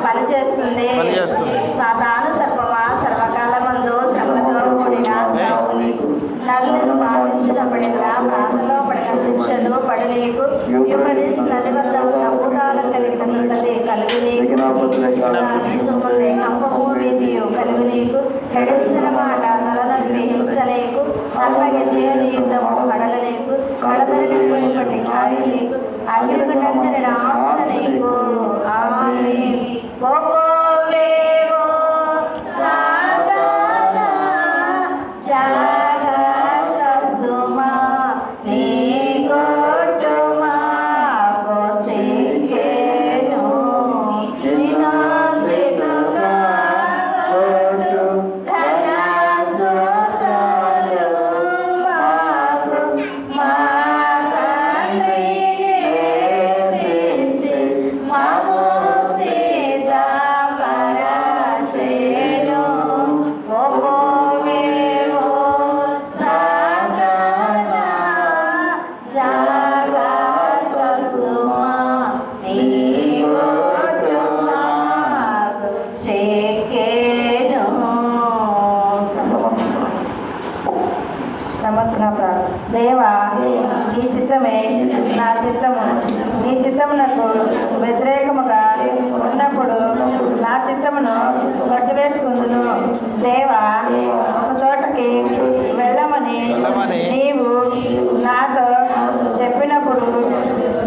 పనిచేస్తుంది. సాతాను సర్పమా సర్వకాలమందు శ్రమలతో కూడిన నల్లను బాధించినప్పుడల్లా ప్రాంతంలో పడిన శిక్షలు పడు నీకు యూఫ్రటీస్ నది వద్ద అద్భుతాలు కలిగినది కలిగి నీకు కంపము వీధియు కలిగి నీకు హెడిసిన మాట తలనొప్పి హింస నీకు అల్పగజేయుని యుద్ధము కడల నీకు కడతలిపోయినప్పటి గాలి నీకు అగ్నిగుండంత నిరాశ నీకు దేవా నీ చిత్తమే నా చిత్తము నీ చిత్తమునకు వ్యతిరేకముగా ఉన్నప్పుడు నా చిత్తమును గట్టివేసుకుందును. దేవా ఒక చోటకి వెళ్ళమని నీవు నాతో చెప్పినప్పుడు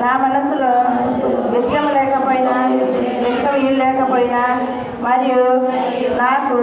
నా మనసులో ఇష్టం లేకపోయినా ఇష్టం లేకపోయినా మరియు నాకు